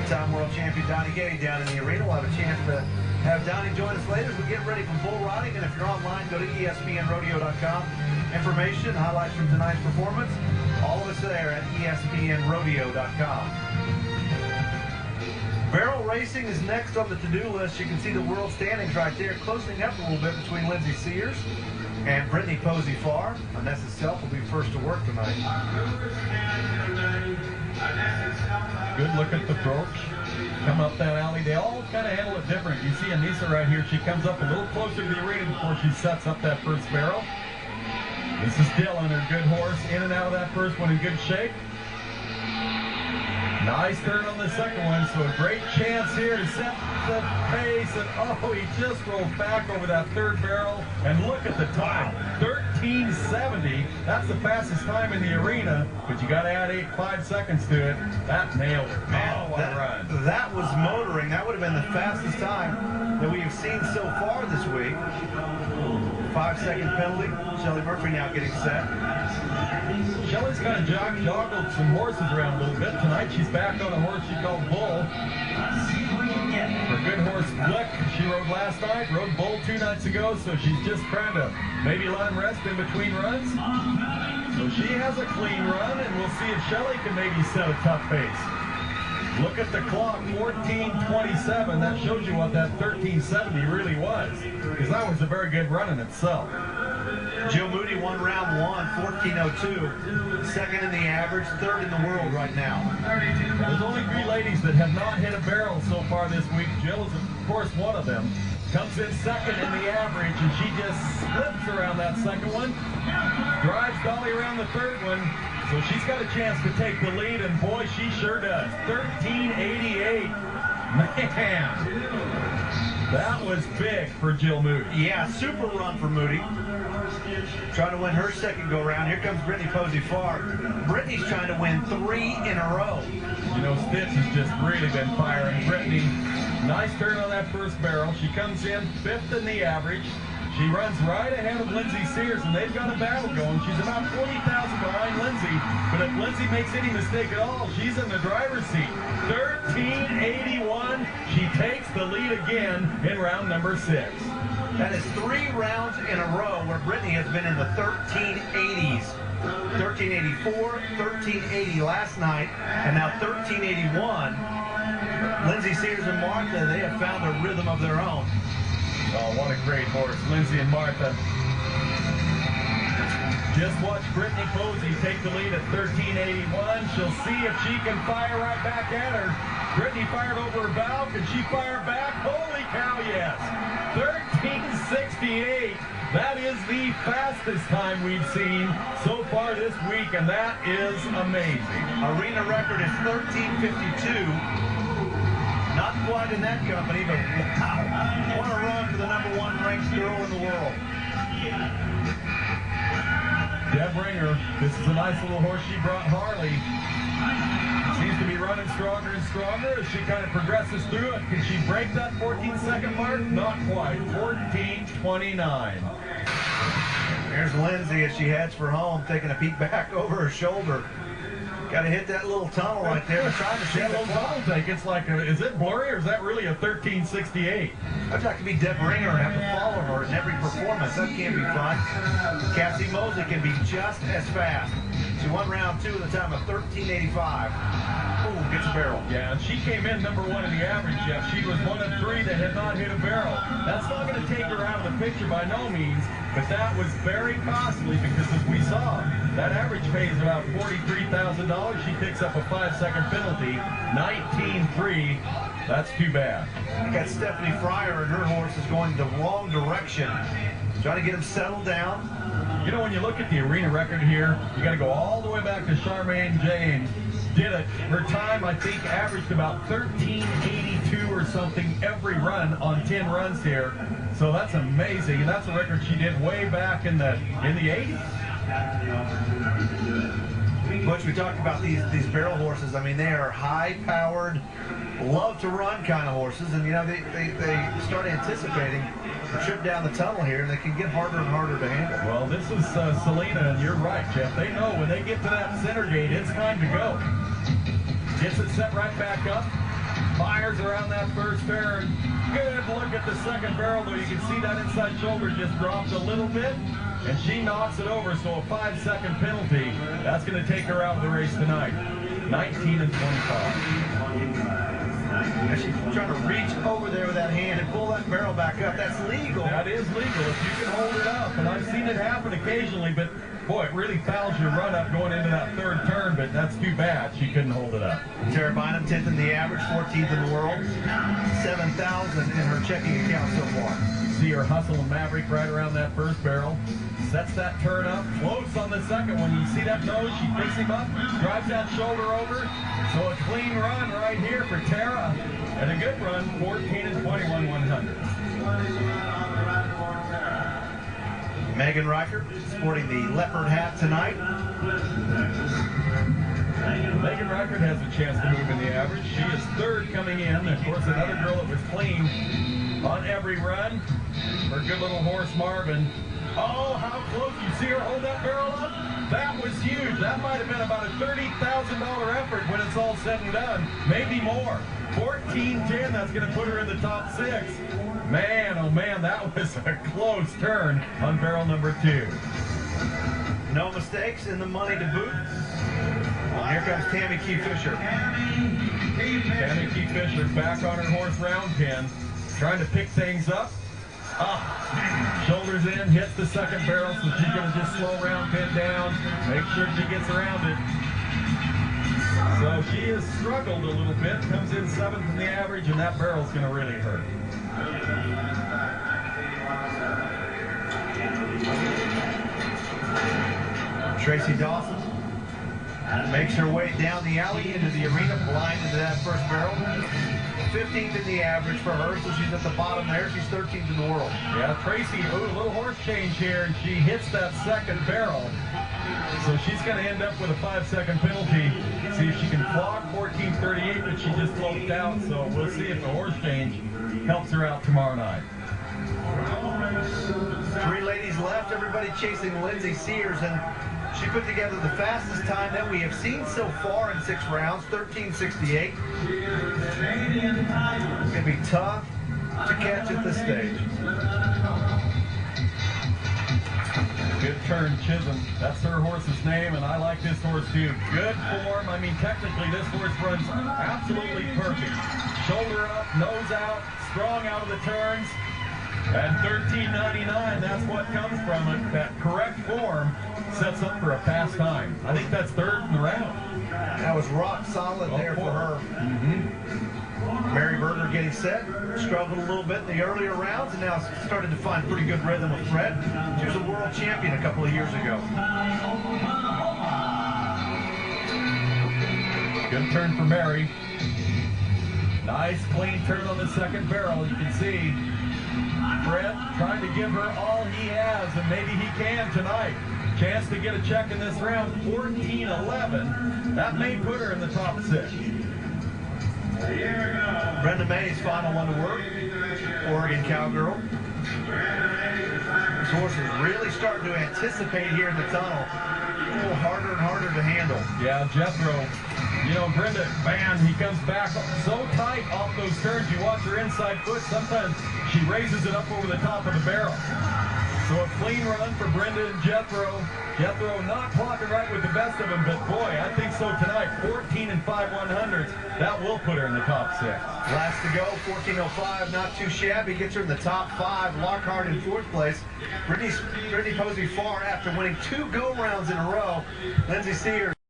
Two-time world champion Donnie Gay down in the arena. We'll have a chance to have Donnie join us later as we get ready for bull riding. And if you're online, go to espnrodeo.com. Information, highlights from tonight's performance, all of us there at espnrodeo.com. Barrel racing is next on the to-do list. You can see the world standings right there, closing up a little bit between Lindsey Sears and Brittany Posey-Farr. Vanessa Self will be first to work tonight. Good look at the approach. Come up that alley. They all kind of handle it different. You see Anissa right here. She comes up a little closer to the arena before she sets up that first barrel. This is Dylan, her good horse, in and out of that first one in good shape. Nice turn on the second one, so a great chance here to set the pace. And oh, he just rolled back over that third barrel. And look at the time, 13:70. That's the fastest time in the arena, but you got to add 5 seconds to it. That nailed it. Man, what a run. That was motoring. That would have been the fastest time that we have seen so far this week. 5-second penalty. Shelly Murphy now getting set. Shelly's kind of joggled some horses around a little bit. Tonight she's back on a horse she called Bull. Her good horse Blick, she rode last night, rode Bull 2 nights ago, so she's just trying to maybe let him rest in between runs. So she has a clean run, and we'll see if Shelly can maybe set a tough pace. Look at the clock, 14:27. That shows you what that 13:70 really was, because that was a very good run in itself. Jill Moody won round 1, 14:02. Second in the average, third in the world right now. There's only 3 ladies that have not hit a barrel so far this week. Jill is, of course, one of them. Comes in second in the average, and she just slips around that second one. Drives Dolly around the third one. So she's got a chance to take the lead, and boy, she sure does. 13:88. Man, that was big for Jill Moody. Yeah, super run for Moody. Trying to win her second go-round. Here comes Brittany Posey-Farr. Brittany's trying to win 3 in a row. You know, Stitch has just really been firing. Brittany, nice turn on that first barrel. She comes in 5th in the average. She runs right ahead of Lindsey Sears, and they've got a battle going. She's about 40,000 behind Lindsey, but if Lindsey makes any mistake at all, she's in the driver's seat. 13:81. She takes the lead again in round number 6. That is 3 rounds in a row where Brittany has been in the 1380s. 1384, 1380 last night, and now 1381. Lindsey Sears and Martha, they have found a rhythm of their own. Oh, what a great horse, Lindsey and Martha. Just watch Brittany Posey take the lead at 13:81. She'll see if she can fire right back at her. Brittany fired over her bow. Can she fire back? Holy cow, yes. 13:68. That is the fastest time we've seen so far this week, and that is amazing. Arena record is 13:52. Not quite in that company, but wow. What a run for the #1 ranked girl in the world. Deb Ringer, this is a nice little horse she brought Harley. Seems to be running stronger and stronger as she kind of progresses through it. Can she break that 14-second mark? Not quite. 14:29. There's Lindsey as she heads for home, taking a peek back over her shoulder. Got to hit that little tunnel right there. We're trying to see that little tunnel take. It's like, is it blurry or is that really a 13:68? I'd like to be Deb Ringer and have to follow her in every performance. That can't be fun. Cassie Mosley can be just as fast. She won round 2 with a time of 13:85. Ooh, gets a barrel. Yeah, and she came in #1 in the average, Jeff. She was 1 of 3 that had not hit a barrel. That's not going to take her out of the picture by no means, but that was very costly because, as we saw, that average pays about $43,000. She picks up a 5-second penalty, 19.3. That's too bad. I got Stephanie Fryer and her horse is going the wrong direction. Trying to get him settled down. You know, when you look at the arena record here, you got to go all the way back to Charmaine James. Did it. Her time, I think, averaged about 13:82 or something every run on 10 runs here. So that's amazing, and that's a record she did way back in the 80s. Butch, we talked about these barrel horses. I mean, they are high-powered, love-to-run kind of horses, and you know they start anticipating the trip down the tunnel here, and they can get harder and harder to handle. Well, this is Selena, and you're right, Jeff. They know when they get to that center gate, it's time to go. Gets it set right back up. Fires around that first turn. Good look at the second barrel, though. You can see that inside shoulder just dropped a little bit, and she knocks it over, so a 5-second penalty. That's going to take her out of the race tonight. 19 and 25. She's trying to reach over there with that hand and pull that barrel back up. That's legal. That is legal if you can hold it up, and I've seen it happen occasionally, but boy, it really fouls your run up going into that third turn, but that's too bad. She couldn't hold it up. Tara Bynum, 10th in the average, 14th in the world, 7,000 in her checking account so far. See her hustle and maverick right around that first barrel. Sets that turn up, close on the second one. You see that nose? She picks him up, drives that shoulder over. So a clean run right here for Tara. And a good run, 14 and 21 100. Megan Reichert sporting the leopard hat tonight. Megan Reichert has a chance to move in the average. She is third coming in. Of course, another girl that was clean on every run. Her good little horse, Marvin. Oh, how close. You see her hold that barrel up? That was huge. That might have been about a $30,000 effort when it's all said and done. Maybe more. 14-10, that's going to put her in the top 6. Man, oh man, that was a close turn on barrel number 2. No mistakes in the money to boot. Here comes Tammy Key Fisher. Tammy Key Fisher back on her horse round pin, trying to pick things up. Shoulders in, hits the second barrel, so she's going to just slow round pin down, make sure she gets around it. So she has struggled a little bit, comes in 7th in the average, and that barrel's going to really hurt. Tracy Dawson makes her way down the alley into the arena, blind into that first barrel. 15th in the average for her, so she's at the bottom there. She's 13th in the world. Yeah, Tracy, a little horse change here, and she hits that second barrel. So she's going to end up with a 5-second penalty. See if she can clock 14:38, but she just flowed out, so we'll see if the horse change helps her out tomorrow night. 3 ladies left, everybody chasing Lindsay Sears, and she put together the fastest time that we have seen so far in 6 rounds, 13:68. It's going to be tough to catch at this stage. Good turn, Chisholm. That's her horse's name, and I like this horse too. Good form. I mean, technically, this horse runs absolutely perfect. Shoulder up, nose out, strong out of the turns. And 13.99, that's what comes from it. That correct form sets up for a fast time. I think that's 3rd in the round. That was rock solid there for her. Mary Berger getting set. Struggled a little bit in the earlier rounds, and now started to find pretty good rhythm with Fred. She was a world champion a couple of years ago. Good turn for Mary. Nice clean turn on the second barrel. You can see Fred trying to give her all he has, and maybe he can tonight. Chance to get a check in this round, 14-11. That may put her in the top 6. Brenda May's final one to work. Oregon Cowgirl. This horse is really starting to anticipate here in the tunnel. A little harder and harder to handle. Yeah, Jethro. You know, Brenda, man, he comes back so tight off those turns. You watch her inside foot. Sometimes she raises it up over the top of the barrel. So a clean run for Brenda and Jethro. Jethro not clocking right with the best of them, but boy, I think so tonight. 14 and 5 100s. That will put her in the top 6. Last to go, 14:05, not too shabby. Gets her in the top 5. Lockhart in 4th place. Brittany Posey far after winning 2 go rounds in a row. Lindsay Sears.